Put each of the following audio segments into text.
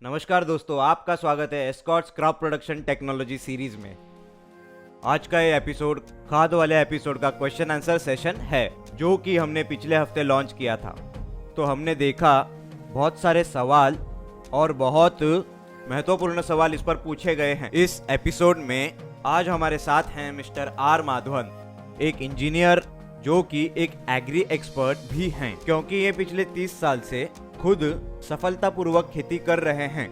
नमस्कार दोस्तों, आपका स्वागत है Escorts crop production technology series में। आज का ये एपिसोड खाद वाले एपिसोड का क्वेश्चन आंसर सेशन है, जो कि हमने पिछले हफ्ते लॉन्च किया था। तो हमने देखा बहुत सारे सवाल और बहुत महत्वपूर्ण सवाल इस पर पूछे गए हैं। इस एपिसोड में आज हमारे साथ हैं मिस्टर आर माधवन, एक इंजीनियर जो कि एक एग्री एक्सपर्ट भी हैं, क्योंकि ये पिछले 30 साल से खुद सफलतापूर्वक खेती कर रहे हैं।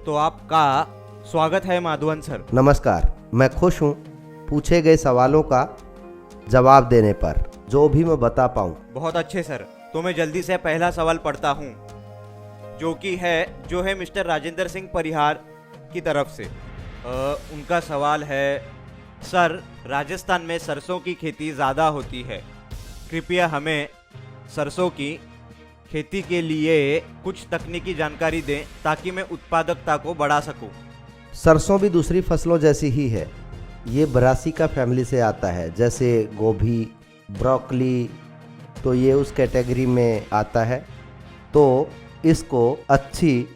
तो आपका स्वागत है माधवन सर। नमस्कार, मैं खुश हूँ पूछे गए सवालों का जवाब देने पर, जो भी मैं बता पाऊँ। बहुत अच्छे सर। तो मैं जल्दी से पहला सवाल पढ़ता हूँ, जो है मिस्टर राजेंद्र सिंह परिहार की तरफ से। उनका सवाल है, सर राजस्थान में सरसों की खेती ज़्यादा होती है, कृपया हमें सरसों की खेती के लिए कुछ तकनीकी जानकारी दें ताकि मैं उत्पादकता को बढ़ा सकूं। सरसों भी दूसरी फसलों जैसी ही है, ये ब्रासिका फैमिली से आता है, जैसे गोभी, ब्रोकली, तो ये उस कैटेगरी में आता है। तो इसको अच्छी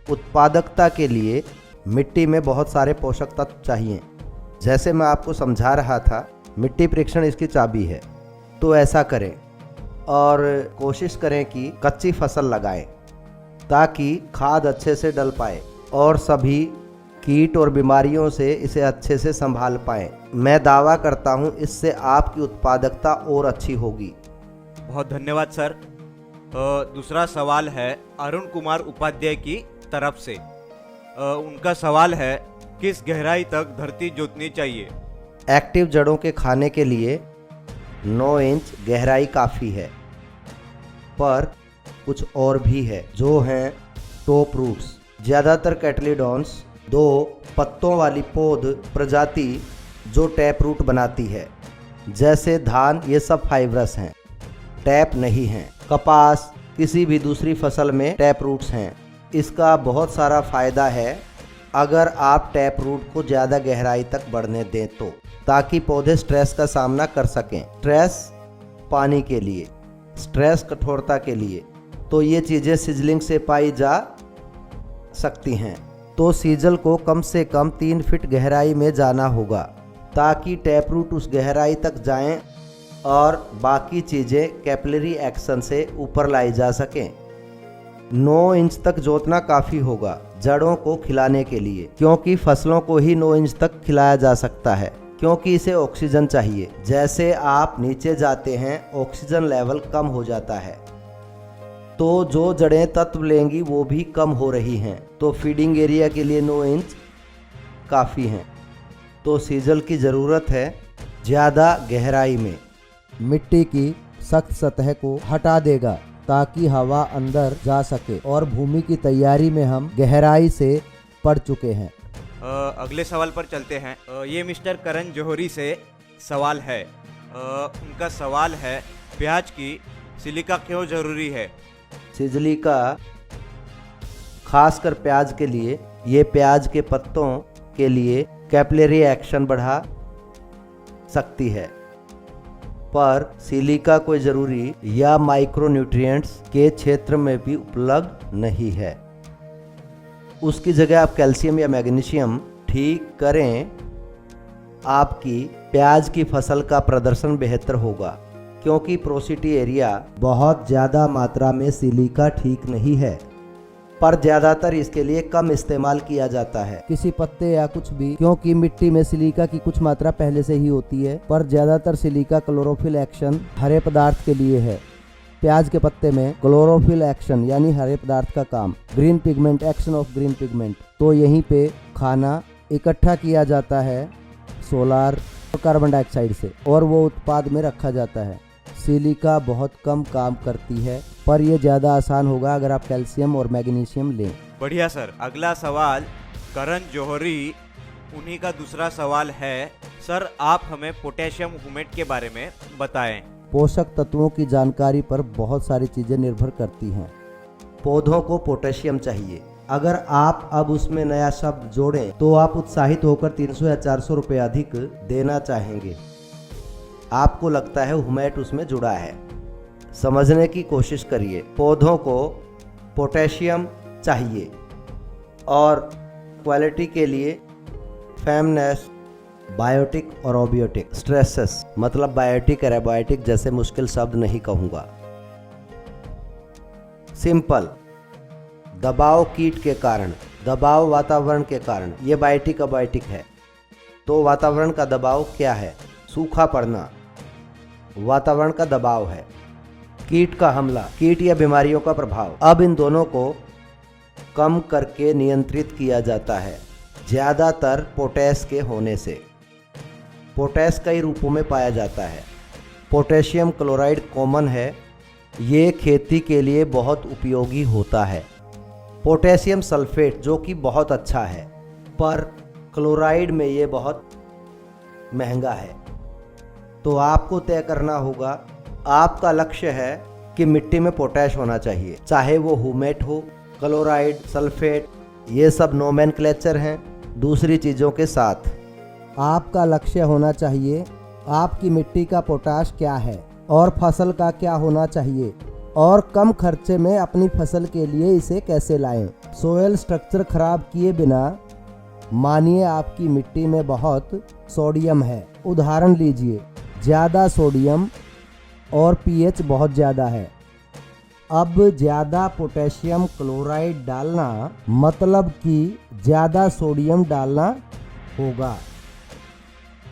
उत्पादकता के लिए मिट्टी में बहुत सारे पोषक तत्व चाहिए। जैसे मैं आपको समझा रहा था, मिट्टी परीक्षण इसकी चाबी है। तो ऐसा करें और कोशिश करें कि कच्ची फसल लगाएं ताकि खाद अच्छे से डल पाए और सभी कीट और बीमारियों से इसे अच्छे से संभाल पाएं। मैं दावा करता हूं इससे आपकी उत्पादकता और अच्छी होगी। बहुत धन्यवाद सर। दूसरा सवाल है अरुण कुमार उपाध्याय की तरफ से। उनका सवाल है, किस गहराई तक धरती जोतनी चाहिए? एक्टिव जड़ों के खाने के लिए 9 इंच गहराई काफ़ी है, पर कुछ और भी है जो हैं टॉप रूट्स। ज़्यादातर कैटलीडॉन्स 2 पत्तों वाली पौध प्रजाति जो टैप रूट बनाती है, जैसे धान, ये सब फाइब्रस हैं, टैप नहीं हैं। कपास, किसी भी दूसरी फसल में टैप रूट्स हैं। इसका बहुत सारा फ़ायदा है अगर आप टैप रूट को ज़्यादा गहराई तक बढ़ने दें तो, ताकि पौधे स्ट्रेस का सामना कर सकें। स्ट्रेस पानी के लिए, स्ट्रेस कठोरता के लिए, तो ये चीज़ें सीजलिंग से पाई जा सकती हैं। तो सीजल को कम से कम 3 फीट गहराई में जाना होगा ताकि टैप रूट उस गहराई तक जाएं और बाकी चीज़ें कैपिलरी एक्शन से ऊपर लाई जा सकें। 9 इंच तक जोतना काफ़ी होगा जड़ों को खिलाने के लिए, क्योंकि फसलों को ही 9 इंच तक खिलाया जा सकता है, क्योंकि इसे ऑक्सीजन चाहिए। जैसे आप नीचे जाते हैं ऑक्सीजन लेवल कम हो जाता है, तो जो जड़ें तत्व लेंगी वो भी कम हो रही हैं। तो फीडिंग एरिया के लिए 9 इंच काफ़ी हैं। तो सीजल की ज़रूरत है ज़्यादा गहराई में। मिट्टी की सख्त सतह को हटा देगा ताकि हवा अंदर जा सके, और भूमि की तैयारी में हम गहराई से पड़ चुके हैं। अगले सवाल पर चलते हैं। ये मिस्टर करण जौहरी से सवाल है। उनका सवाल है, प्याज की सिलिका क्यों जरूरी है? सिजलिका खासकर प्याज के लिए, ये प्याज के पत्तों के लिए कैपिलरी एक्शन बढ़ा सकती है, पर सिलिका कोई ज़रूरी या माइक्रोन्यूट्रिएंट्स के क्षेत्र में भी उपलब्ध नहीं है। उसकी जगह आप कैल्शियम या मैग्नीशियम ठीक करें, आपकी प्याज की फसल का प्रदर्शन बेहतर होगा, क्योंकि प्रोसिटी एरिया बहुत ज़्यादा मात्रा में सिलिका ठीक नहीं है, पर ज़्यादातर इसके लिए कम इस्तेमाल किया जाता है, किसी पत्ते या कुछ भी, क्योंकि मिट्टी में सिलिका की कुछ मात्रा पहले से ही होती है। पर ज़्यादातर सिलिका क्लोरोफिल एक्शन हरे पदार्थ के लिए है। प्याज के पत्ते में क्लोरोफिल एक्शन यानी हरे पदार्थ का काम, green pigment, action of green pigment, तो यहीं पे खाना इकट्ठा किया जाता है सोलार और कार्बन डाइऑक्साइड से, और वो उत्पाद में रखा जाता है। सिलिका बहुत कम काम करती है, पर यह ज़्यादा आसान होगा अगर आप कैल्शियम और मैग्नीशियम लें। बढ़िया सर। अगला सवाल करण जौहरी, उन्हीं का दूसरा सवाल है, सर आप हमें पोटेशियम ह्यूमेट के बारे में बताएं। पोषक तत्वों की जानकारी पर बहुत सारी चीज़ें निर्भर करती हैं। पौधों को पोटेशियम चाहिए। अगर आप अब उसमें नया शब्द जोड़ें तो आप उत्साहित होकर 300 या 400 रुपये अधिक देना चाहेंगे। आपको लगता है ह्यूमेट उसमें जुड़ा है। समझने की कोशिश करिए। पौधों को पोटेशियम चाहिए, और क्वालिटी के लिए फेमनेस, बायोटिक और ओबियोटिक, स्ट्रेसेस मतलब बायोटिक और एबायोटिक जैसे मुश्किल शब्द नहीं कहूँगा। सिंपल, दबाव कीट के कारण, दबाव वातावरण के कारण, ये बायोटिक अबायोटिक है। तो वातावरण का दबाव क्या है? सूखा पड़ना वातावरण का दबाव है। कीट का हमला, कीट या बीमारियों का प्रभाव। अब इन दोनों को कम करके नियंत्रित किया जाता है ज़्यादातर पोटैश के होने से। पोटैश कई रूपों में पाया जाता है। पोटेशियम क्लोराइड कॉमन है, ये खेती के लिए बहुत उपयोगी होता है। पोटेशियम सल्फेट जो कि बहुत अच्छा है, पर क्लोराइड में ये बहुत महंगा है। तो आपको तय करना होगा, आपका लक्ष्य है कि मिट्टी में पोटैश होना चाहिए, चाहे वो ह्यूमेट हो, क्लोराइड, सल्फेट, ये सब नोमेनक्लेचर हैं दूसरी चीज़ों के साथ। आपका लक्ष्य होना चाहिए आपकी मिट्टी का पोटाश क्या है और फसल का क्या होना चाहिए और कम खर्चे में अपनी फसल के लिए इसे कैसे लाएं। सोयल स्ट्रक्चर खराब किए बिना मानिए आपकी मिट्टी में बहुत सोडियम है, उदाहरण लीजिए ज़्यादा सोडियम और पीएच बहुत ज़्यादा है। अब ज़्यादा पोटेशियम क्लोराइड डालना मतलब कि ज़्यादा सोडियम डालना होगा।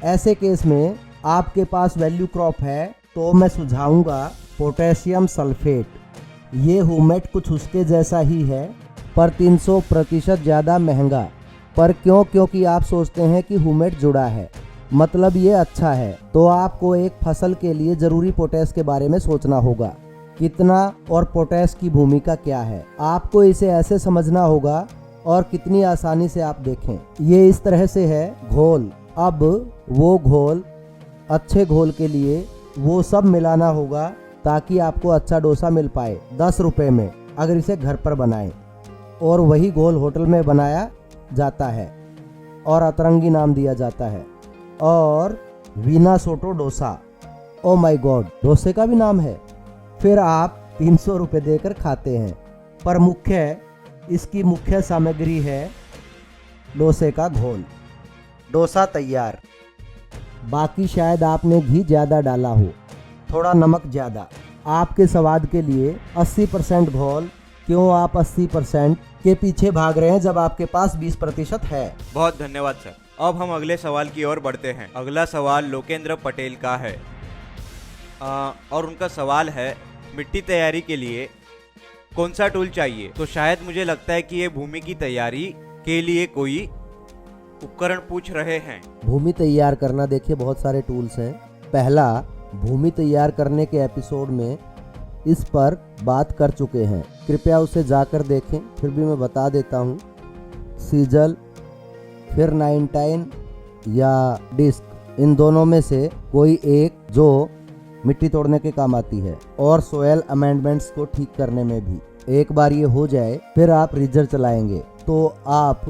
ऐसे केस में आपके पास वैल्यू क्रॉप है तो मैं सुझाऊंगा पोटेशियम सल्फेट। ये ह्यूमेट कुछ उसके जैसा ही है पर 300% ज़्यादा महंगा। पर क्यों? क्योंकि आप सोचते हैं कि ह्यूमेट जुड़ा है मतलब ये अच्छा है। तो आपको एक फसल के लिए ज़रूरी पोटैश के बारे में सोचना होगा, कितना और पोटैश की भूमिका क्या है। आपको इसे ऐसे समझना होगा और कितनी आसानी से आप देखें। ये इस तरह से है घोल। अब वो घोल, अच्छे घोल के लिए वो सब मिलाना होगा ताकि आपको अच्छा डोसा मिल पाए 10 रुपये में, अगर इसे घर पर बनाएं। और वही घोल होटल में बनाया जाता है और अतरंगी नाम दिया जाता है। और वीना सोटो डोसा, ओ माय गॉड, डोसे का भी नाम है। फिर आप 300 रुपये देकर खाते हैं। पर इसकी मुख्य सामग्री है डोसे का घोल। डोसा तैयार। बाकी शायद आपने घी ज़्यादा डाला हो, थोड़ा नमक ज़्यादा। आपके स्वाद के लिए 80% घोल। क्यों आप 80% के पीछे भाग रहे हैं जब आपके पास 20% है? बहुत धन्यवाद सर। अब हम अगले सवाल की ओर बढ़ते हैं। अगला सवाल लोकेंद्र पटेल का है और उनका सवाल है मिट्टी तैयारी के लिए कौन सा टूल चाहिए। तो शायद मुझे लगता है कि ये भूमि की तैयारी के लिए कोई उपकरण पूछ रहे हैं। भूमि तैयार करना, देखिए बहुत सारे टूल्स हैं। पहला, भूमि तैयार करने के एपिसोड में इस पर बात कर चुके हैं, कृपया उसे जाकर देखें। फिर भी मैं बता देता हूँ, सीजल फिर 99 या डिस्क, इन दोनों में से कोई एक जो मिट्टी तोड़ने के काम आती है और सोयल अमेंडमेंट्स को ठीक करने में भी। एक बार ये हो जाए फिर आप रिजर चलाएंगे। तो आप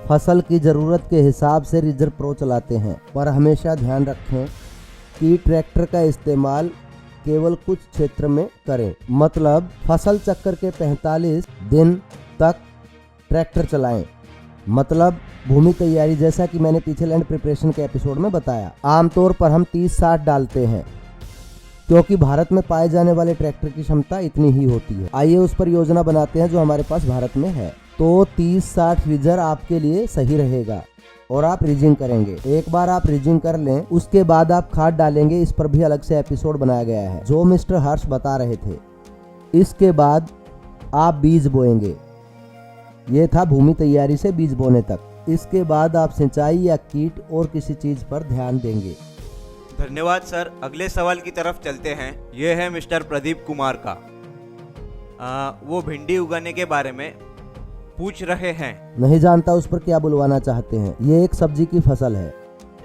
फसल की ज़रूरत के हिसाब से रिजर प्रो चलाते हैं, पर हमेशा ध्यान रखें कि ट्रैक्टर का इस्तेमाल केवल कुछ क्षेत्र में करें। मतलब फसल चक्कर के 45 दिन तक ट्रैक्टर चलाएं। मतलब भूमि तैयारी, जैसा कि मैंने पीछे लैंड प्रिपरेशन के एपिसोड में बताया, आमतौर पर हम 30-60 डालते हैं क्योंकि भारत में पाए जाने वाले ट्रैक्टर की क्षमता इतनी ही होती है। आइए उस पर योजना बनाते हैं जो हमारे पास भारत में है। तो 30-60 रिजर आपके लिए सही रहेगा और आप रिजिंग करेंगे। एक बार आप रिजिंग कर लें, उसके बाद आप खाद डालेंगे। इस पर भी अलग से एपिसोड बनाया गया है जो मिस्टर हर्ष बता रहे थे। इसके बाद आप बीज बोएंगे। ये था भूमि तैयारी से बीज बोने तक। इसके बाद आप सिंचाई या कीट और किसी चीज पर ध्यान देंगे। धन्यवाद सर। अगले सवाल की तरफ चलते हैं। यह है मिस्टर प्रदीप कुमार का। वो भिंडी उगाने के बारे में पूछ रहे हैं। नहीं जानता उस पर क्या बुलवाना चाहते हैं। ये एक सब्जी की फसल है,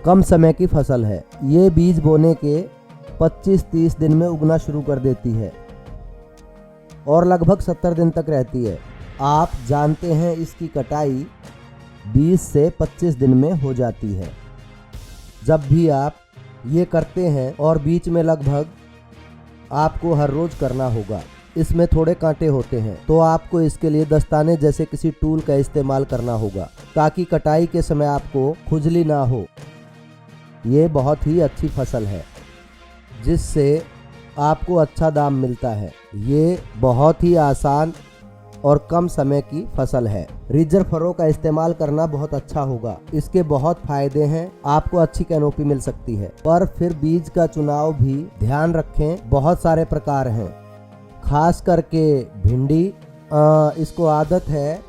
कम समय की फसल है। ये बीज बोने के 25-30 दिन में उगना शुरू कर देती है और लगभग 70 दिन तक रहती है। आप जानते हैं इसकी कटाई 20 से 25 दिन में हो जाती है। जब भी आप ये करते हैं और बीच में लगभग आपको हर रोज करना होगा। इसमें थोड़े कांटे होते हैं, तो आपको इसके लिए दस्ताने जैसे किसी टूल का इस्तेमाल करना होगा ताकि कटाई के समय आपको खुजली ना हो। ये बहुत ही अच्छी फसल है जिससे आपको अच्छा दाम मिलता है। ये बहुत ही आसान और कम समय की फसल है। रिजर्व फरो का इस्तेमाल करना बहुत अच्छा होगा। इसके बहुत फायदे हैं, आपको अच्छी कैनोपी मिल सकती है, पर फिर बीज का चुनाव भी ध्यान रखें। बहुत सारे प्रकार हैं, खास करके भिंडी। इसको आदत है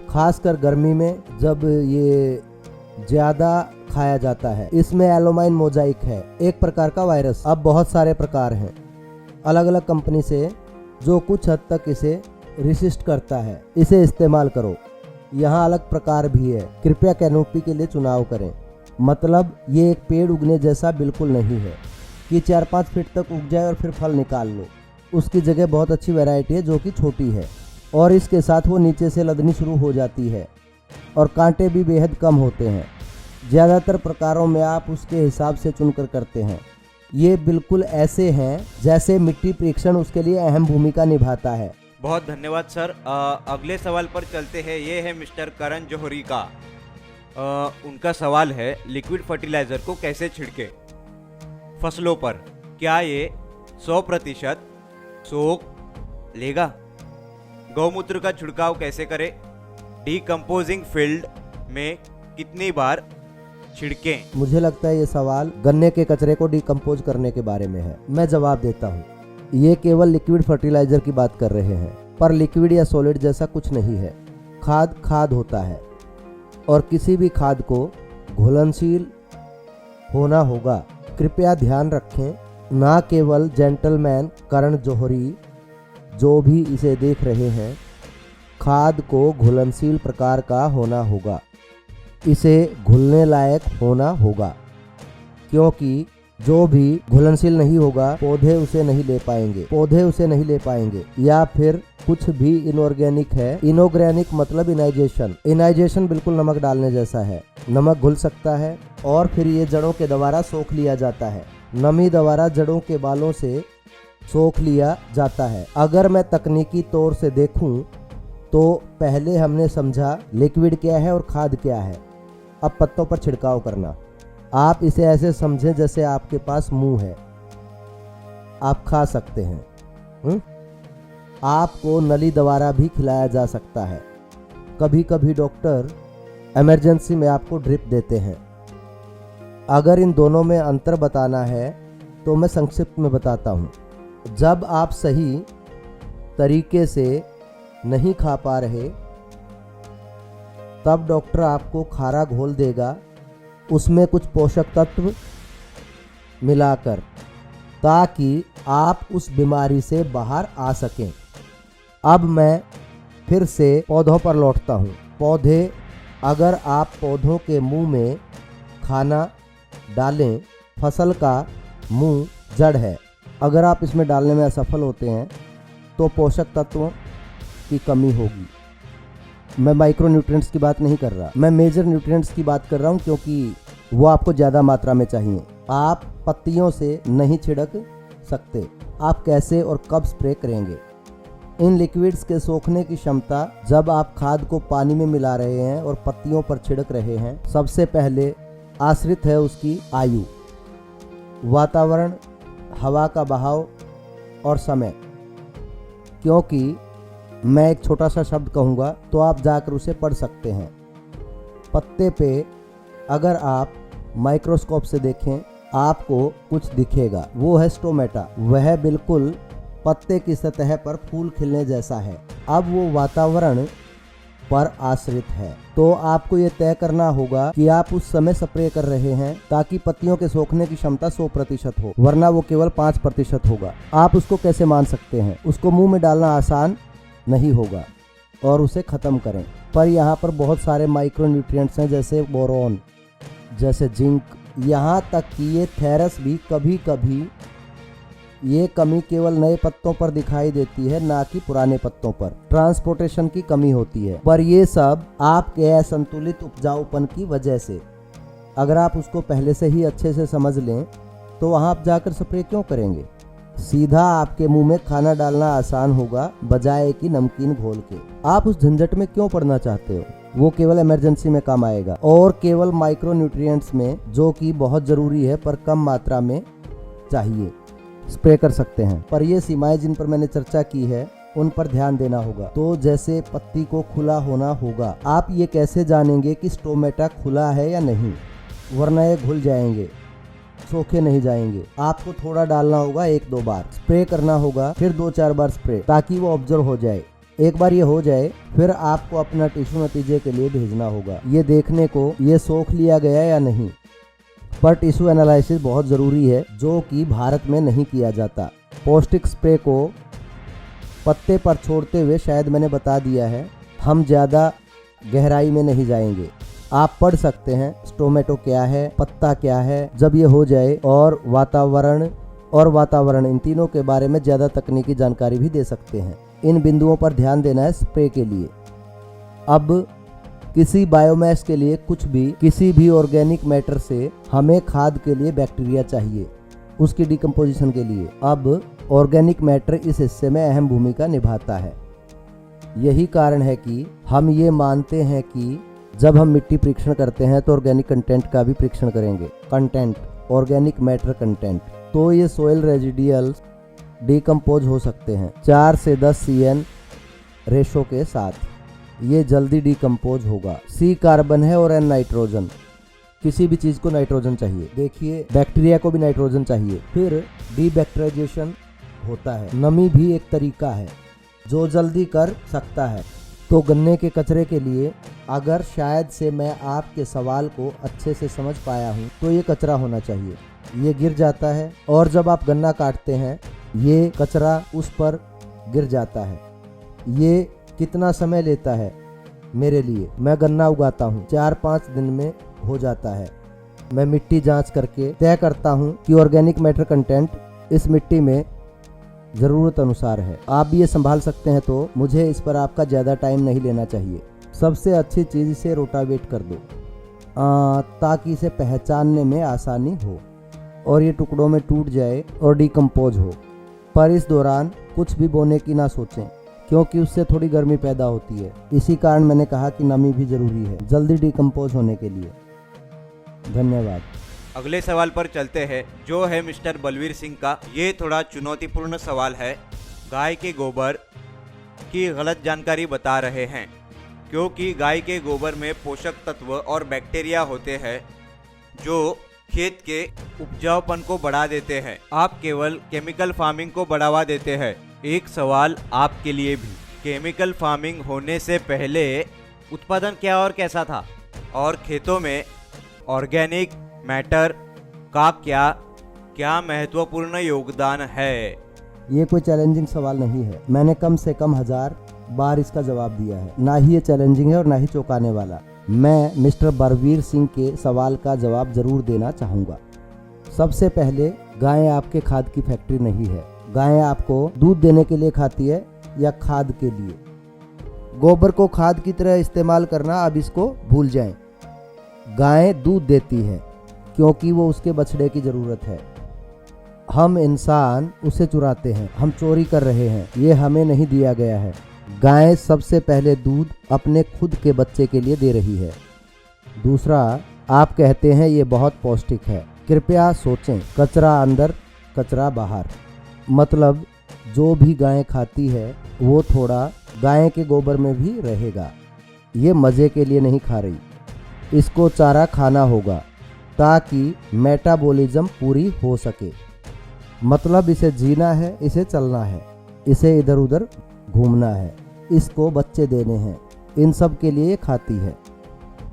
खासकर गर्मी में जब ये ज़्यादा खाया जाता है। इसमें एलोमाइन मोजाइक है, एक प्रकार का वायरस। अब बहुत सारे प्रकार हैं अलग अलग कंपनी से जो कुछ हद तक इसे रेसिस्ट करता है। इसे इस्तेमाल करो। यहाँ अलग प्रकार भी है। कृपया कैनोपी के लिए चुनाव करें। मतलब ये एक पेड़ उगने जैसा बिल्कुल नहीं है कि 4-5 फीट तक उग जाए और फिर फल निकाल लो। उसकी जगह बहुत अच्छी वैरायटी है जो कि छोटी है और इसके साथ वो नीचे से लदनी शुरू हो जाती है और कांटे भी बेहद कम होते हैं। ज़्यादातर प्रकारों में आप उसके हिसाब से चुनकर करते हैं। ये बिल्कुल ऐसे हैं जैसे मिट्टी परीक्षण उसके लिए अहम भूमिका निभाता है। बहुत धन्यवाद सर। अगले सवाल पर चलते हैं। ये है मिस्टर करण जौहरी का। उनका सवाल है लिक्विड फर्टिलाइज़र को कैसे छिड़के फसलों पर? क्या ये 100% सोख लेगा? गौमूत्र का छिड़काव कैसे करें? डिकम्पोजिंग फील्ड में कितनी बार छिड़कें? मुझे लगता है ये सवाल गन्ने के कचरे को डिकम्पोज करने के बारे में है। मैं जवाब देता हूँ। ये केवल लिक्विड फर्टिलाइजर की बात कर रहे हैं, पर लिक्विड या सॉलिड जैसा कुछ नहीं है। खाद होता है और किसी भी खाद को घुलनशील होना होगा। कृपया ध्यान रखें, ना केवल जेंटलमैन करण जौहरी जो भी इसे देख रहे हैं, खाद को घुलनशील प्रकार का होना होगा। इसे घुलने लायक होना होगा, क्योंकि जो भी घुलनशील नहीं होगा पौधे उसे नहीं ले पाएंगे। या फिर कुछ भी इनऑर्गेनिक है। इनऑर्गेनिक मतलब इनाइजेशन बिल्कुल नमक डालने जैसा है। नमक घुल सकता है और फिर ये जड़ों के द्वारा सोख लिया जाता है। नमी द्वारा जड़ों के बालों से सोख लिया जाता है। अगर मैं तकनीकी तौर से देखूं तो पहले हमने समझा लिक्विड क्या है और खाद क्या है। अब पत्तों पर छिड़काव करना। आप इसे ऐसे समझें जैसे आपके पास मुंह है, आप खा सकते हैं। आपको नली द्वारा भी खिलाया जा सकता है। कभी कभी डॉक्टर इमरजेंसी में आपको ड्रिप देते हैं। अगर इन दोनों में अंतर बताना है तो मैं संक्षिप्त में बताता हूँ। जब आप सही तरीके से नहीं खा पा रहे तब डॉक्टर आपको खारा घोल देगा, उसमें कुछ पोषक तत्व मिलाकर, ताकि आप उस बीमारी से बाहर आ सकें। अब मैं फिर से पौधों पर लौटता हूँ। पौधे, अगर आप पौधों के मुंह में खाना डालें, फसल का मुंह जड़ है, अगर आप इसमें डालने में असफल होते हैं तो पोषक तत्वों की कमी होगी। मैं माइक्रो न्यूट्रिएंट्स की बात नहीं कर रहा, मैं मेजर न्यूट्रिएंट्स की बात कर रहा हूँ, क्योंकि वो आपको ज़्यादा मात्रा में चाहिए। आप पत्तियों से नहीं छिड़क सकते। आप कैसे और कब स्प्रे करेंगे? इन लिक्विड्स के सोखने की क्षमता, जब आप खाद को पानी में मिला रहे हैं और पत्तियों पर छिड़क रहे हैं, सबसे पहले आश्रित है उसकी आयु, वातावरण, हवा का बहाव और समय। क्योंकि मैं एक छोटा सा शब्द कहूँगा तो आप जाकर उसे पढ़ सकते हैं। पत्ते पे अगर आप माइक्रोस्कोप से देखें आपको कुछ दिखेगा, वो है स्टोमेटा। वह बिल्कुल पत्ते की सतह पर फूल खिलने जैसा है। अब वो वातावरण पर आश्रित है, तो आपको ये तय करना होगा कि आप उस समय स्प्रे कर रहे हैं ताकि पत्तियों के सोखने की क्षमता 100% हो, वरना वो केवल 5% होगा। आप उसको कैसे मान सकते हैं? उसको मुंह में डालना आसान नहीं होगा और उसे ख़त्म करें। पर यहाँ पर बहुत सारे माइक्रो न्यूट्रिएंट्स हैं, जैसे बोरॉन, जैसे जिंक, यहाँ तक कि ये फेरस भी कभी कभी ये कमी केवल नए पत्तों पर दिखाई देती है, ना कि पुराने पत्तों पर। ट्रांसपोर्टेशन की कमी होती है, पर ये सब आपके असंतुलित उपजाऊपन की वजह से। अगर आप उसको पहले से ही अच्छे से समझ लें तो वहाँ आप जाकर स्प्रे क्यों करेंगे? सीधा आपके मुंह में खाना डालना आसान होगा बजाय कि नमकीन घोल के। आप उस झंझट में क्यों पड़ना चाहते हो? वो केवल इमरजेंसी में काम आएगा और केवल माइक्रो न्यूट्रिएंट्स में, जो कि बहुत जरूरी है पर कम मात्रा में चाहिए, स्प्रे कर सकते हैं। पर ये सीमाएं जिन पर मैंने चर्चा की है उन पर ध्यान देना होगा। तो जैसे पत्ती को खुला होना होगा। आप ये कैसे जानेंगे कि स्टोमेटा खुला है या नहीं? वरना ये घुल जाएंगे, सोखे नहीं जाएंगे। आपको थोड़ा डालना होगा, 1-2 बार स्प्रे करना होगा, फिर 2-4 बार स्प्रे, ताकि वो ऑब्जर्व हो जाए। एक बार ये हो जाए फिर आपको अपना टिश्यू नतीजे के लिए भेजना होगा, ये देखने को ये सोख लिया गया या नहीं। पर टिश्यू एनालिसिस बहुत ज़रूरी है, जो कि भारत में नहीं किया जाता। पौष्टिक स्प्रे को पत्ते पर छोड़ते हुए शायद मैंने बता दिया है। हम ज़्यादा गहराई में नहीं जाएंगे। आप पढ़ सकते हैं स्टोमेटो क्या है, पत्ता क्या है, जब ये हो जाए, और वातावरण इन तीनों के बारे में ज़्यादा तकनीकी जानकारी भी दे सकते हैं। इन बिंदुओं पर ध्यान देना है स्प्रे के लिए। अब किसी बायोमास के लिए किसी भी ऑर्गेनिक मैटर से हमें खाद के लिए बैक्टीरिया चाहिए, उसकी डिकम्पोजिशन के लिए। अब ऑर्गेनिक मैटर इस हिस्से में अहम भूमिका निभाता है। यही कारण है कि हम ये मानते हैं कि जब हम मिट्टी परीक्षण करते हैं तो ऑर्गेनिक कंटेंट का भी परीक्षण करेंगे। Organic matter content. तो ये सोइल रेजिडियल्स डिकम्पोज हो सकते हैं 4 से 10 CN रेशो के साथ। ये जल्दी डिकम्पोज होगा। C कार्बन है और N नाइट्रोजन। किसी भी चीज़ को नाइट्रोजन चाहिए। देखिए बैक्टीरिया को भी नाइट्रोजन चाहिए। फिर डीबैक्टीराइजेशन होता है। नमी भी एक तरीका है जो जल्दी कर सकता है। तो गन्ने के कचरे के लिए, अगर शायद से मैं आपके सवाल को अच्छे से समझ पाया हूँ, तो ये कचरा होना चाहिए। ये गिर जाता है और जब आप गन्ना काटते हैं ये कचरा उस पर गिर जाता है। ये कितना समय लेता है मेरे लिए? मैं गन्ना उगाता हूँ, 4-5 दिन में हो जाता है। मैं मिट्टी जांच करके तय करता हूँ कि ऑर्गेनिक मैटर कंटेंट इस मिट्टी में ज़रूरत अनुसार है। आप भी ये संभाल सकते हैं, तो मुझे इस पर आपका ज़्यादा टाइम नहीं लेना चाहिए। सबसे अच्छी चीज़ इसे रोटावेट कर दो ताकि इसे पहचानने में आसानी हो और ये टुकड़ों में टूट जाए और डिकम्पोज हो। पर इस दौरान कुछ भी बोने की ना सोचें, क्योंकि उससे थोड़ी गर्मी पैदा होती है। इसी कारण मैंने कहा कि नमी भी ज़रूरी है जल्दी डिकम्पोज होने के लिए। धन्यवाद। अगले सवाल पर चलते हैं, जो है मिस्टर बलवीर सिंह का। ये थोड़ा चुनौतीपूर्ण सवाल है। गाय के गोबर की गलत जानकारी बता रहे हैं, क्योंकि गाय के गोबर में पोषक तत्व और बैक्टीरिया होते हैं जो खेत के उपजाऊपन को बढ़ा देते हैं। आप केवल केमिकल फार्मिंग को बढ़ावा देते हैं। एक सवाल आपके लिए भी, केमिकल फार्मिंग होने से पहले उत्पादन क्या और कैसा था, और खेतों में ऑर्गेनिक मैटर का क्या महत्वपूर्ण योगदान है? ये कोई चैलेंजिंग सवाल नहीं है। मैंने कम से कम 1000 बार इसका जवाब दिया है। ना ही ये चैलेंजिंग है और ना ही चौंकाने वाला। मैं मिस्टर बलवीर सिंह के सवाल का जवाब जरूर देना चाहूँगा। सबसे पहले, गाय आपके खाद की फैक्ट्री नहीं है। गाय आपको दूध देने के लिए खाती है या खाद के लिए। गोबर को खाद की तरह इस्तेमाल करना अब इसको भूल जाएं। गाय दूध देती है क्योंकि वो उसके बछड़े की ज़रूरत है। हम इंसान उसे चुराते हैं, हम चोरी कर रहे हैं, ये हमें नहीं दिया गया है। गाय सबसे पहले दूध अपने खुद के बच्चे के लिए दे रही है। दूसरा, आप कहते हैं ये बहुत पौष्टिक है। कृपया सोचें, कचरा अंदर कचरा बाहर, मतलब जो भी गाय खाती है वो थोड़ा गाय के गोबर में भी रहेगा। ये मज़े के लिए नहीं खा रही, इसको चारा खाना होगा ताकि मेटाबॉलिज्म पूरी हो सके। मतलब इसे जीना है, इसे चलना है, इसे इधर उधर घूमना है, इसको बच्चे देने हैं। इन सब के लिए खाती है,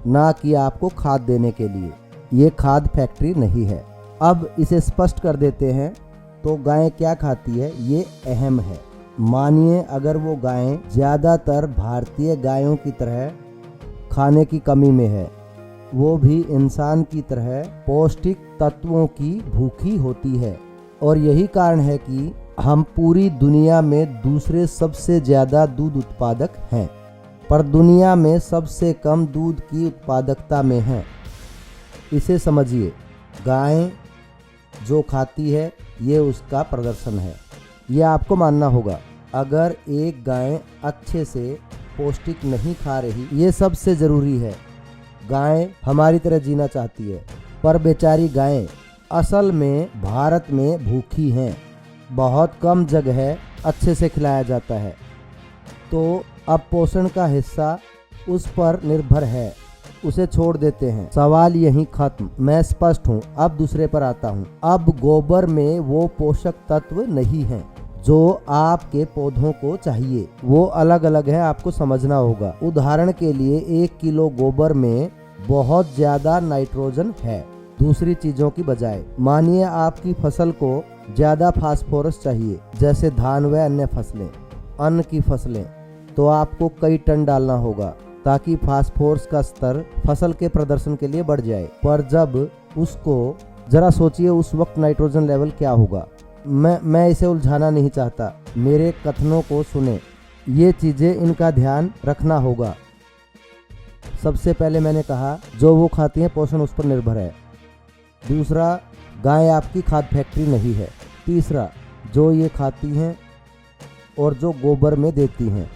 ना कि आपको खाद देने के लिए। ये खाद फैक्ट्री नहीं है। अब इसे स्पष्ट कर देते हैं, तो गाय क्या खाती है ये अहम है। मानिए अगर वो गाय ज़्यादातर भारतीय गायों की तरह खाने की कमी में है, वो भी इंसान की तरह पौष्टिक तत्वों की भूखी होती है। और यही कारण है कि हम पूरी दुनिया में दूसरे सबसे ज़्यादा दूध उत्पादक हैं, पर दुनिया में सबसे कम दूध की उत्पादकता में हैं। इसे समझिए, गाय जो खाती है ये उसका प्रदर्शन है। ये आपको मानना होगा। अगर एक गाय अच्छे से पौष्टिक नहीं खा रही, ये सबसे ज़रूरी है। गाय हमारी तरह जीना चाहती है, पर बेचारी गायें असल में भारत में भूखी हैं। बहुत कम जगह अच्छे से खिलाया जाता है, तो अब पोषण का हिस्सा उस पर निर्भर है, उसे छोड़ देते हैं। सवाल यहीं खत्म। मैं स्पष्ट हूँ। अब दूसरे पर आता हूँ। अब गोबर में वो पोषक तत्व नहीं हैं जो आपके पौधों को चाहिए। वो अलग अलग है, आपको समझना होगा। उदाहरण के लिए 1 किलो गोबर में बहुत ज्यादा नाइट्रोजन है दूसरी चीजों की बजाय। मानिए आपकी फसल को ज्यादा फास्फोरस चाहिए, जैसे धान व अन्य फसलें, अन्न की फसलें, तो आपको कई टन डालना होगा ताकि फास्फोरस का स्तर फसल के प्रदर्शन के लिए बढ़ जाए। पर जब उसको जरा सोचिए उस वक्त नाइट्रोजन लेवल क्या होगा। मैं इसे उलझाना नहीं चाहता, मेरे कथनों को सुने। ये चीजें इनका ध्यान रखना होगा। सबसे पहले मैंने कहा जो वो खाती हैं पोषण उस पर निर्भर है। दूसरा, गाय आपकी खाद फैक्ट्री नहीं है। तीसरा, जो ये खाती हैं और जो गोबर में देती हैं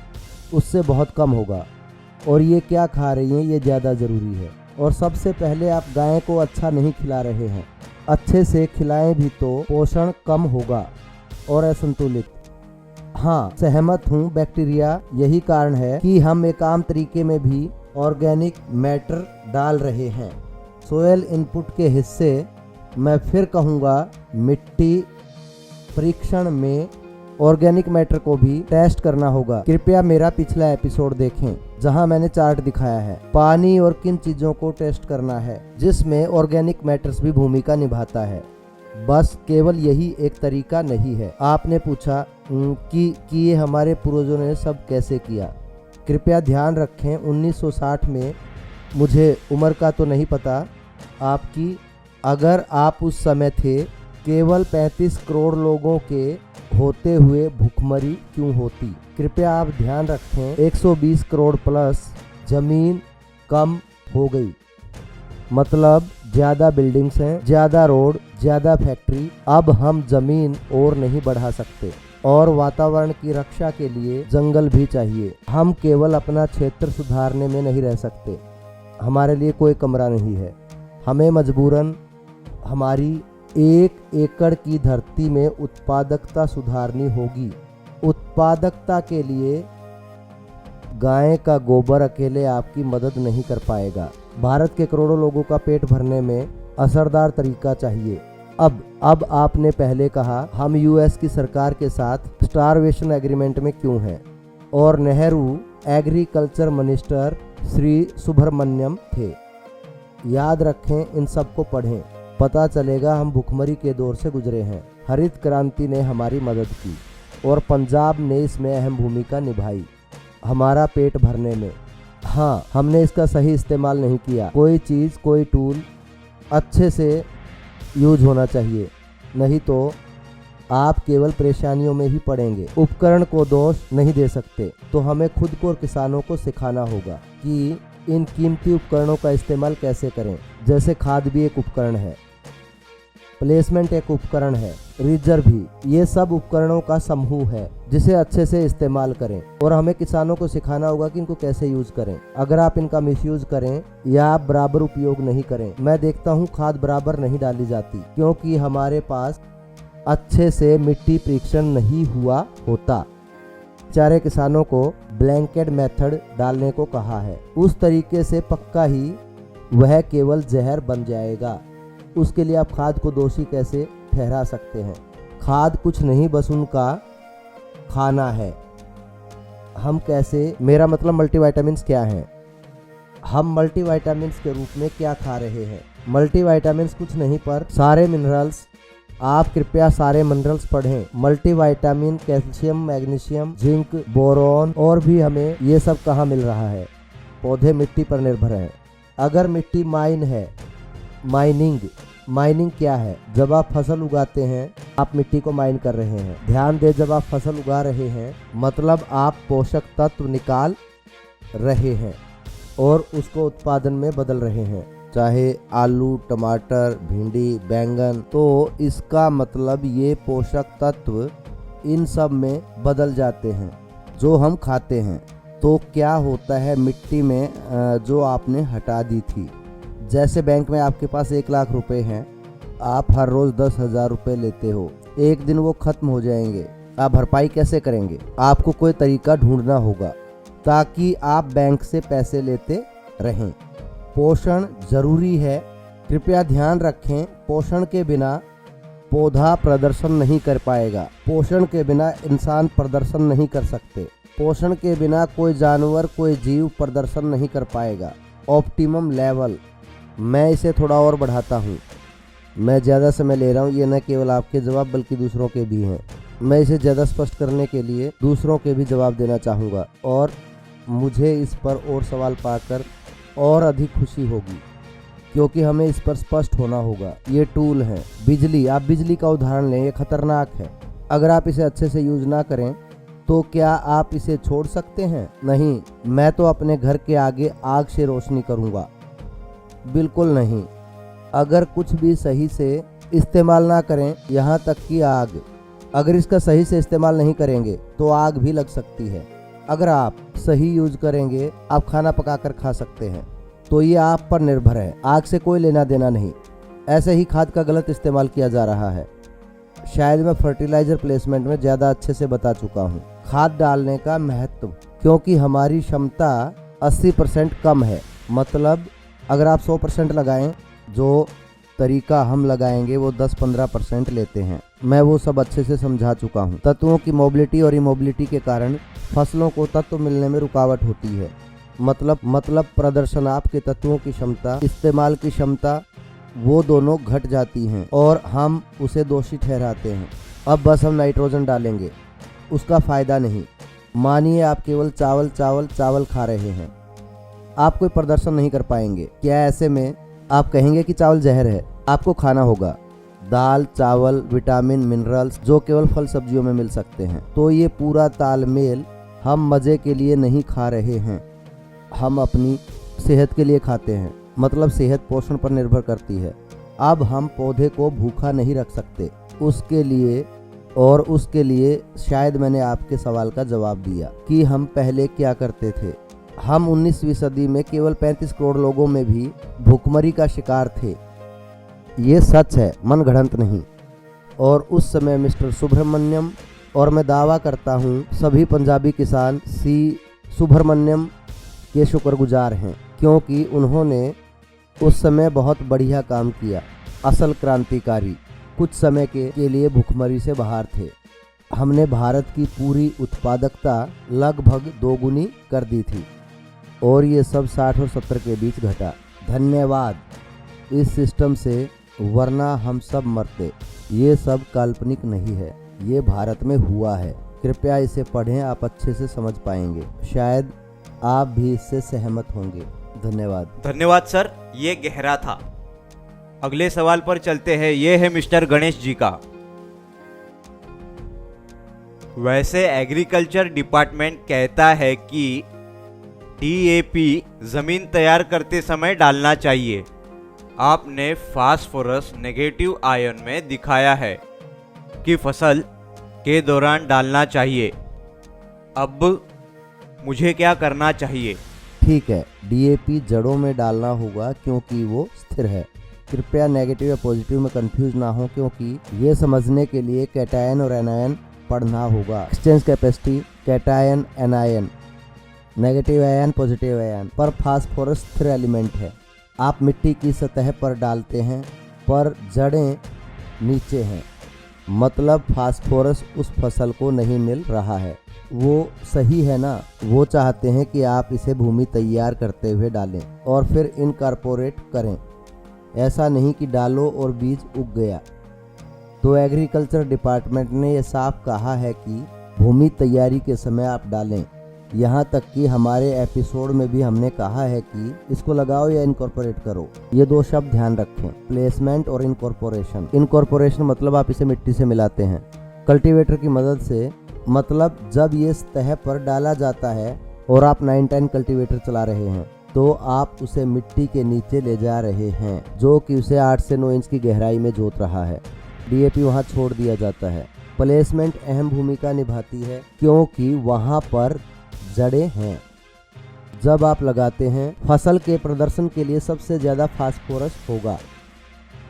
उससे बहुत कम होगा, और ये क्या खा रही हैं ये ज़्यादा ज़रूरी है। और सबसे पहले आप गाय को अच्छा नहीं खिला रहे हैं। अच्छे से खिलाएं भी तो पोषण कम होगा और असंतुलित। हाँ, सहमत हूँ, बैक्टीरिया यही कारण है कि हम एक आम तरीके में भी ऑर्गेनिक मैटर डाल रहे हैं। सोयल इनपुट के हिस्से मैं फिर कहूँगा, मिट्टी परीक्षण में ऑर्गेनिक मैटर को भी टेस्ट करना होगा। कृपया मेरा पिछला एपिसोड देखें जहां मैंने चार्ट दिखाया है पानी और किन चीजों को टेस्ट करना है, जिसमें ऑर्गेनिक मैटर्स भी भूमिका निभाता है। बस केवल यही एक तरीका नहीं है। आपने पूछा कि ये हमारे पूर्वजों ने सब कैसे किया। कृपया ध्यान रखें 1960 में, मुझे उम्र का तो नहीं पता आपकी, अगर आप उस समय थे, केवल 35 करोड़ लोगों के होते हुए भूखमरी क्यों होती। कृपया आप ध्यान रखें 120 करोड़ प्लस जमीन कम हो गई, मतलब ज़्यादा बिल्डिंग्स हैं, ज़्यादा रोड, ज़्यादा फैक्ट्री। अब हम जमीन और नहीं बढ़ा सकते, और वातावरण की रक्षा के लिए जंगल भी चाहिए। हम केवल अपना क्षेत्र सुधारने में नहीं रह सकते। हमारे लिए कोई कमरा नहीं है। हमें मजबूरन हमारी 1 एकड़ की धरती में उत्पादकता सुधारनी होगी। उत्पादकता के लिए गाय का गोबर अकेले आपकी मदद नहीं कर पाएगा। भारत के करोड़ों लोगों का पेट भरने में असरदार तरीका चाहिए। अब आपने पहले कहा हम यूएस की सरकार के साथ स्टारवेशन एग्रीमेंट में क्यों हैं, और नेहरू एग्रीकल्चर मिनिस्टर श्री सुब्रमण्यम थे। याद रखें, इन सबको पढ़ें, पता चलेगा हम भुखमरी के दौर से गुजरे हैं। हरित क्रांति ने हमारी मदद की और पंजाब ने इसमें अहम भूमिका निभाई हमारा पेट भरने में। हाँ, हमने इसका सही इस्तेमाल नहीं किया। कोई चीज़, कोई टूल अच्छे से यूज होना चाहिए, नहीं तो आप केवल परेशानियों में ही पड़ेंगे। उपकरण को दोष नहीं दे सकते, तो हमें खुद को और किसानों को सिखाना होगा कि इन कीमती उपकरणों का इस्तेमाल कैसे करें। जैसे खाद भी एक उपकरण है, प्लेसमेंट एक उपकरण है, रिजर्व भी। ये सब उपकरणों का समूह है जिसे अच्छे से इस्तेमाल करें, और हमें किसानों को सिखाना होगा कि इनको कैसे यूज करें। अगर आप इनका मिसयूज करें या आप बराबर उपयोग नहीं करें, मैं देखता हूँ खाद बराबर नहीं डाली जाती, क्योंकि हमारे पास अच्छे से मिट्टी परीक्षण नहीं हुआ होता। बेचारे किसानों को ब्लैंकेट मेथड डालने को कहा है, उस तरीके से पक्का ही वह केवल जहर बन जाएगा। उसके लिए आप खाद को दोषी कैसे ठहरा सकते हैं? खाद कुछ नहीं, बस उनका खाना है। हम कैसे, मेरा मतलब मल्टीविटामिन्स क्या हैं? हम मल्टीविटामिन्स के रूप में क्या खा रहे हैं? मल्टीविटामिन्स कुछ नहीं पर सारे मिनरल्स। आप कृपया सारे मिनरल्स पढ़ें। Multivitamin, calcium, magnesium, zinc, boron, और भी हमें ये सब कहाँ मिल रहा है? पौधे मिट्टी पर निर्भर हैं। अगर मिट्टी माइन है, माइनिंग क्या है? जब आप फसल उगाते हैं आप मिट्टी को माइन कर रहे हैं। ध्यान दें, जब आप फसल उगा रहे हैं मतलब आप पोषक तत्व निकाल रहे हैं और उसको उत्पादन में बदल रहे हैं। चाहे आलू, टमाटर, भिंडी, बैंगन, तो इसका मतलब ये पोषक तत्व इन सब में बदल जाते हैं जो हम खाते हैं। तो क्या होता है मिट्टी में जो आपने हटा दी थी, जैसे बैंक में आपके पास 1 लाख रुपए हैं, आप हर रोज 10,000 रुपये लेते हो, एक दिन वो खत्म हो जाएंगे, आप भरपाई कैसे करेंगे? आपको कोई तरीका ढूंढना होगा ताकि आप बैंक से पैसे लेते रहें। पोषण जरूरी है, कृपया ध्यान रखें, पोषण के बिना पौधा प्रदर्शन नहीं कर पाएगा, पोषण के बिना इंसान प्रदर्शन नहीं कर सकते, पोषण के बिना कोई जानवर, कोई जीव प्रदर्शन नहीं कर पाएगा। ऑप्टिमम लेवल, मैं इसे थोड़ा और बढ़ाता हूँ, मैं ज़्यादा समय ले रहा हूँ, ये न केवल आपके जवाब बल्कि दूसरों के भी हैं। मैं इसे ज़्यादा स्पष्ट करने के लिए दूसरों के भी जवाब देना चाहूँगा और मुझे इस पर और सवाल पाकर और अधिक खुशी होगी, क्योंकि हमें इस पर स्पष्ट होना होगा। ये टूल है बिजली, आप बिजली का उदाहरण लें, ये खतरनाक है। अगर आप इसे अच्छे से यूज ना करें तो क्या आप इसे छोड़ सकते हैं? नहीं, मैं तो अपने घर के आगे आग से रोशनी करूँगा, बिल्कुल नहीं। अगर कुछ भी सही से इस्तेमाल ना करें, यहाँ तक कि आग, अगर इसका सही से इस्तेमाल नहीं करेंगे तो आग भी लग सकती है। अगर आप सही यूज करेंगे, आप खाना पकाकर खा सकते हैं, तो ये आप पर निर्भर है, आग से कोई लेना देना नहीं। ऐसे ही खाद का गलत इस्तेमाल किया जा रहा है। शायद मैं फर्टिलाइजर प्लेसमेंट में ज़्यादा अच्छे से बता चुका हूँ खाद डालने का महत्व, क्योंकि हमारी क्षमता 80% कम है। मतलब अगर आप 100% लगाएं, जो तरीका हम लगाएंगे वो 10-15% लेते हैं। मैं वो सब अच्छे से समझा चुका हूँ। तत्वों की मोबिलिटी और इमोबिलिटी के कारण फसलों को तत्व मिलने में रुकावट होती है। मतलब प्रदर्शन, आपके तत्वों की क्षमता, इस्तेमाल की क्षमता, वो दोनों घट जाती हैं और हम उसे दोषी ठहराते हैं। अब बस हम नाइट्रोजन डालेंगे, उसका फ़ायदा नहीं। मानिए आप केवल चावल खा रहे हैं, आप कोई प्रदर्शन नहीं कर पाएंगे। क्या ऐसे में आप कहेंगे कि चावल जहर है? आपको खाना होगा दाल, चावल, विटामिन, मिनरल्स जो केवल फल सब्जियों में मिल सकते हैं। तो ये पूरा तालमेल हम मज़े के लिए नहीं खा रहे हैं, हम अपनी सेहत के लिए खाते हैं। मतलब सेहत पोषण पर निर्भर करती है। अब हम पौधे को भूखा नहीं रख सकते, उसके लिए शायद मैंने आपके सवाल का जवाब दिया कि हम पहले क्या करते थे। हम 19वीं सदी में केवल 35 करोड़ लोगों में भी भूखमरी का शिकार थे। ये सच है, मन गढ़ंत नहीं। और उस समय मिस्टर सुब्रमण्यम, और मैं दावा करता हूँ सभी पंजाबी किसान सी सुब्रमण्यम के शुक्रगुजार हैं, क्योंकि उन्होंने उस समय बहुत बढ़िया काम किया। असल क्रांतिकारी कुछ समय के लिए भूखमरी से बाहर थे। हमने भारत की पूरी उत्पादकता लगभग दोगुनी कर दी थी और ये सब 60 और 70 के बीच घटा। धन्यवाद इस सिस्टम से, वरना हम सब मरते। ये सब काल्पनिक नहीं है, ये भारत में हुआ है। कृपया इसे पढ़ें, आप अच्छे से समझ पाएंगे। शायद आप भी इससे सहमत होंगे। धन्यवाद सर, ये गहरा था। अगले सवाल पर चलते हैं। ये है मिस्टर गणेश जी का। वैसे एग्रीकल्चर डिपार्टमेंट कहता है कि DAP जमीन तैयार करते समय डालना चाहिए। आपने फास्फोरस नेगेटिव आयन में दिखाया है कि फसल के दौरान डालना चाहिए। अब मुझे क्या करना चाहिए? ठीक है, DAP जड़ों में डालना होगा क्योंकि वो स्थिर है। कृपया नेगेटिव या पॉजिटिव में कंफ्यूज ना हो, क्योंकि ये समझने के लिए कैटायन और एनायन पढ़ना होगा। Exchange capacity, cation, anion, negative ion, positive ion. पर फास्फोरस स्थिर एलिमेंट है। आप मिट्टी की सतह पर डालते हैं पर जड़ें नीचे हैं, मतलब फास्फोरस उस फसल को नहीं मिल रहा है। वो सही है ना? वो चाहते हैं कि आप इसे भूमि तैयार करते हुए डालें और फिर इनकॉर्पोरेट करें। ऐसा नहीं कि डालो और बीज उग गया। तो एग्रीकल्चर डिपार्टमेंट ने यह साफ कहा है कि भूमि तैयारी के समय आप डालें। यहाँ तक कि हमारे एपिसोड में भी हमने कहा है कि इसको लगाओ या इनकॉर्पोरेट करो। ये दो शब्द ध्यान रखें, प्लेसमेंट और इनकॉर्पोरेशन। इनकॉर्पोरेशन मतलब आप इसे मिट्टी से मिलाते हैं कल्टीवेटर की मदद से। मतलब जब ये सतह पर डाला जाता है और आप 910 कल्टीवेटर चला रहे हैं तो आप उसे मिट्टी के नीचे ले जा रहे हैं, जो कि उसे 8 से 9 इंच की गहराई में जोत रहा है। डीएपी वहां छोड़ दिया जाता है। प्लेसमेंट अहम भूमिका निभाती है क्योंकि वहां पर जड़ें हैं। जब आप लगाते हैं, फसल के प्रदर्शन के लिए सबसे ज़्यादा फास्फोरस होगा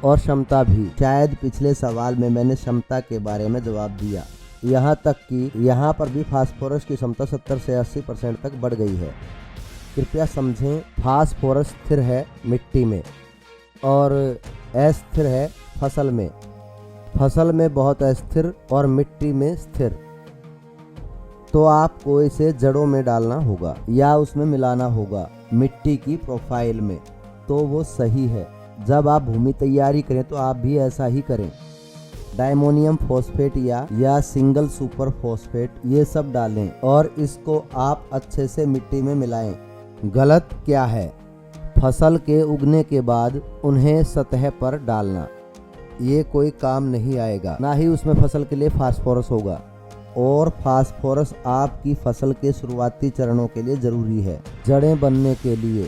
और क्षमता भी। शायद पिछले सवाल में मैंने क्षमता के बारे में जवाब दिया। यहाँ तक कि यहाँ पर भी फास्फोरस की क्षमता 70 से 80% तक बढ़ गई है। कृपया समझें, फास्फोरस स्थिर है मिट्टी में और अस्थिर है फसल में। फसल में बहुत अस्थिर और मिट्टी में स्थिर। तो आपको इसे जड़ों में डालना होगा या उसमें मिलाना होगा मिट्टी की प्रोफाइल में, तो वो सही है। जब आप भूमि तैयारी करें तो आप भी ऐसा ही करें। डायमोनियम फॉस्फेट या सिंगल सुपर फॉस्फेट ये सब डालें और इसको आप अच्छे से मिट्टी में मिलाएं। गलत क्या है? फसल के उगने के बाद उन्हें सतह पर डालना, ये कोई काम नहीं आएगा। ना ही उसमें फसल के लिए फास्फोरस होगा, और फास्फोरस आपकी फसल के शुरुआती चरणों के लिए ज़रूरी है। जड़ें बनने के लिए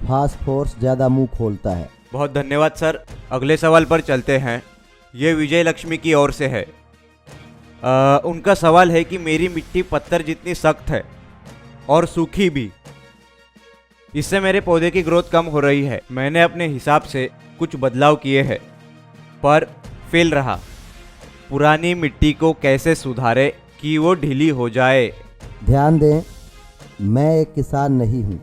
फास्फोरस ज़्यादा मुंह खोलता है। बहुत धन्यवाद सर। अगले सवाल पर चलते हैं। ये विजय लक्ष्मी की ओर से है। उनका सवाल है कि मेरी मिट्टी पत्थर जितनी सख्त है और सूखी भी, इससे मेरे पौधे की ग्रोथ कम हो रही है। मैंने अपने हिसाब से कुछ बदलाव किए हैं पर फेल रहा। पुरानी मिट्टी को कैसे सुधारे कि वो ढीली हो जाए? ध्यान दें, मैं एक किसान नहीं हूँ।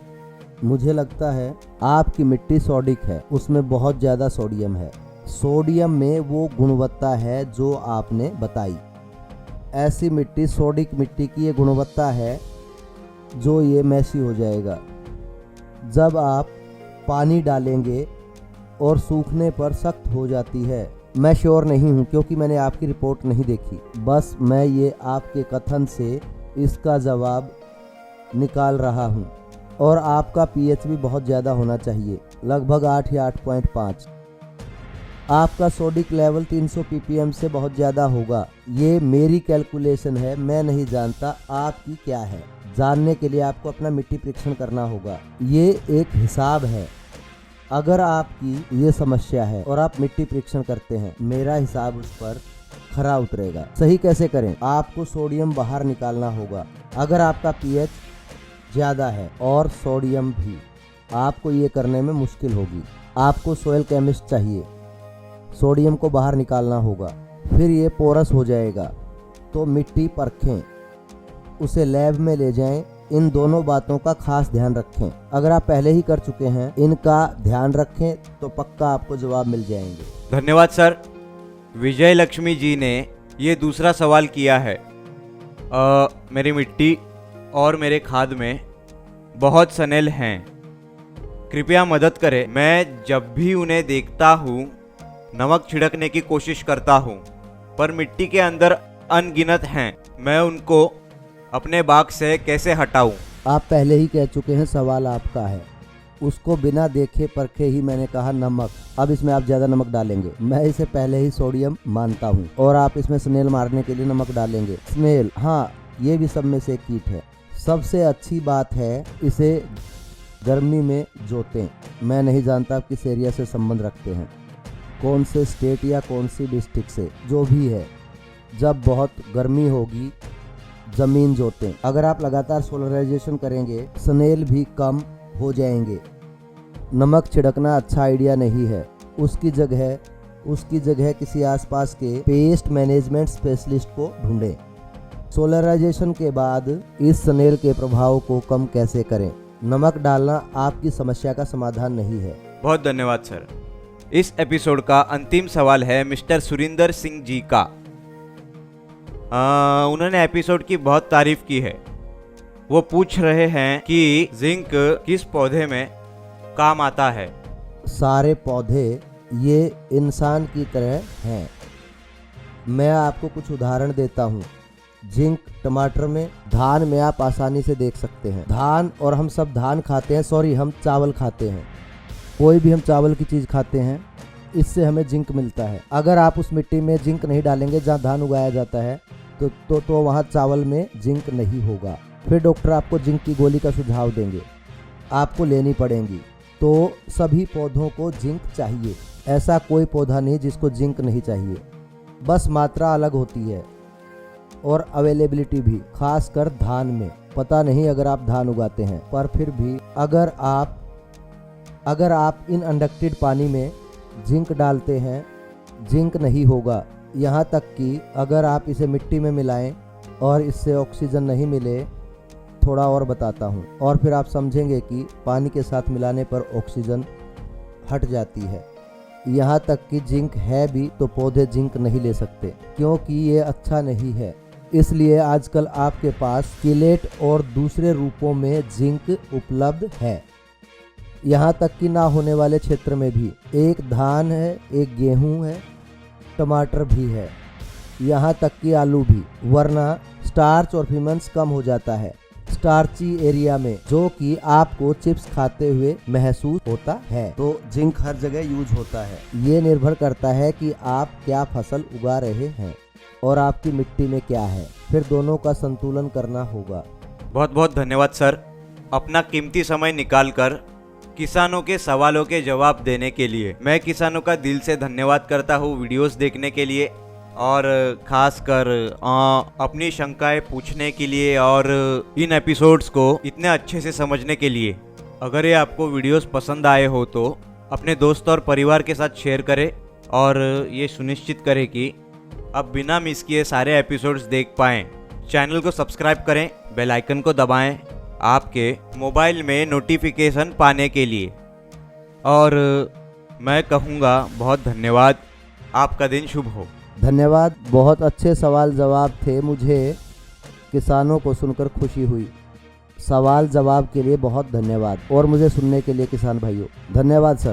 मुझे लगता है आपकी मिट्टी सोडिक है, उसमें बहुत ज़्यादा सोडियम है। सोडियम में वो गुणवत्ता है जो आपने बताई। ऐसी मिट्टी, सोडिक मिट्टी की ये गुणवत्ता है जो ये मैसी हो जाएगा। जब आप पानी डालेंगे और सूखने पर सख्त हो जाती है। मैं श्योर नहीं हूँ क्योंकि मैंने आपकी रिपोर्ट नहीं देखी, बस मैं ये आपके कथन से इसका जवाब निकाल रहा हूँ। और आपका पीएच भी बहुत ज़्यादा होना चाहिए, लगभग 8 या 8.5। आपका सोडिक लेवल 300 ppm से बहुत ज़्यादा होगा। ये मेरी कैलकुलेशन है, मैं नहीं जानता आपकी क्या है। जानने के लिए आपको अपना मिट्टी परीक्षण करना होगा। ये एक हिसाब है। अगर आपकी ये समस्या है और आप मिट्टी परीक्षण करते हैं, मेरा हिसाब उस पर खरा उतरेगा। सही कैसे करें? आपको सोडियम बाहर निकालना होगा। अगर आपका पीएच ज़्यादा है और सोडियम भी, आपको ये करने में मुश्किल होगी। आपको सोयल केमिस्ट चाहिए। सोडियम को बाहर निकालना होगा, फिर ये पोरस हो जाएगा। तो मिट्टी परखें, उसे लैब में ले जाएं। इन दोनों बातों का खास ध्यान रखें। अगर आप पहले ही कर चुके हैं, इनका ध्यान रखें तो पक्का आपको जवाब मिल जाएंगे। धन्यवाद सर। विजय लक्ष्मी जी ने ये दूसरा सवाल किया है। मेरी मिट्टी और मेरे खाद में बहुत सनेल हैं, कृपया मदद करें। मैं जब भी उन्हें देखता हूँ नमक छिड़कने की कोशिश करता हूँ, पर मिट्टी के अंदर अनगिनत हैं। मैं उनको अपने बाग से कैसे हटाऊं? आप पहले ही कह चुके हैं, सवाल आपका है। उसको बिना देखे परखे ही मैंने कहा नमक। अब इसमें आप ज़्यादा नमक डालेंगे। मैं इसे पहले ही सोडियम मानता हूँ और आप इसमें स्नेल मारने के लिए नमक डालेंगे। स्नेल, हाँ, ये भी सब में से एक कीट है। सबसे अच्छी बात है इसे गर्मी में जोतें। मैं नहीं जानता आप किस एरिया से संबंध रखते हैं, कौन से स्टेट या कौन सी डिस्ट्रिक्ट से, जो भी है। जब बहुत गर्मी होगी ज़मीन जोतें। अगर आप लगातार सोलराइजेशन करेंगे, स्नेल भी कम हो जाएंगे। नमक छिड़कना अच्छा आइडिया नहीं है। उसकी जगह किसी आसपास के पेस्ट मैनेजमेंट स्पेशलिस्ट को ढूंढें। सोलराइजेशन के बाद इस स्नेल के प्रभाव को कम कैसे करें? नमक डालना आपकी समस्या का समाधान नहीं है। बहुत धन्यवाद सर। इस एपिसोड का अंतिम सवाल है मिस्टर सुरिंदर सिंह जी का। उन्होंने एपिसोड की बहुत तारीफ की है। वो पूछ रहे हैं कि जिंक किस पौधे में काम आता है? सारे पौधे ये इंसान की तरह हैं। मैं आपको कुछ उदाहरण देता हूँ। जिंक टमाटर में, धान में आप आसानी से देख सकते हैं। धान, और हम सब धान खाते हैं, सॉरी हम चावल खाते हैं। कोई भी हम चावल की चीज़ खाते हैं, इससे हमें जिंक मिलता है। अगर आप उस मिट्टी में जिंक नहीं डालेंगे जहाँ धान उगाया जाता है तो वहाँ चावल में जिंक नहीं होगा। फिर डॉक्टर आपको जिंक की गोली का सुझाव देंगे। आपको लेनी पड़ेंगी। तो सभी पौधों को जिंक चाहिए, ऐसा कोई पौधा नहीं जिसको जिंक नहीं चाहिए, बस मात्रा अलग होती है और अवेलेबिलिटी भी, खासकर धान में। पता नहीं अगर आप धान उगाते हैं, पर फिर भी अगर आप इन अनडक्टेड पानी में जिंक डालते हैं, जिंक नहीं होगा। यहाँ तक कि अगर आप इसे मिट्टी में मिलाएं और इससे ऑक्सीजन नहीं मिले, थोड़ा और बताता हूँ, और फिर आप समझेंगे कि पानी के साथ मिलाने पर ऑक्सीजन हट जाती है। यहाँ तक कि जिंक है भी तो पौधे जिंक नहीं ले सकते, क्योंकि ये अच्छा नहीं है। इसलिए आजकल आपके पास किलेट और दूसरे रूपों में जिंक उपलब्ध है। यहाँ तक कि ना होने वाले क्षेत्र में भी एक धान है, एक गेहूं है, टमाटर भी है, यहाँ तक कि आलू भी, वरना स्टार्च और फीमेंस कम हो जाता है स्टार्ची एरिया में, जो कि आपको चिप्स खाते हुए महसूस होता है। तो जिंक हर जगह यूज होता है। ये निर्भर करता है कि आप क्या फसल उगा रहे हैं और आपकी मिट्टी में क्या है, फिर दोनों का संतुलन करना होगा। बहुत बहुत धन्यवाद सर, अपना कीमती समय निकालकर किसानों के सवालों के जवाब देने के लिए। मैं किसानों का दिल से धन्यवाद करता हूँ वीडियोस देखने के लिए, और खासकर अपनी शंकाएं पूछने के लिए और इन एपिसोड्स को इतने अच्छे से समझने के लिए। अगर ये आपको वीडियोस पसंद आए हो तो अपने दोस्त और परिवार के साथ शेयर करें, और ये सुनिश्चित करें कि आप बिना मिस किए सारे एपिसोड्स देख पाएँ। चैनल को सब्सक्राइब करें, बेल आइकन को दबाएं आपके मोबाइल में नोटिफिकेशन पाने के लिए। और मैं कहूँगा बहुत धन्यवाद, आपका दिन शुभ हो। धन्यवाद, बहुत अच्छे सवाल जवाब थे। मुझे किसानों को सुनकर खुशी हुई। सवाल जवाब के लिए बहुत धन्यवाद, और मुझे सुनने के लिए किसान भाइयों धन्यवाद सर।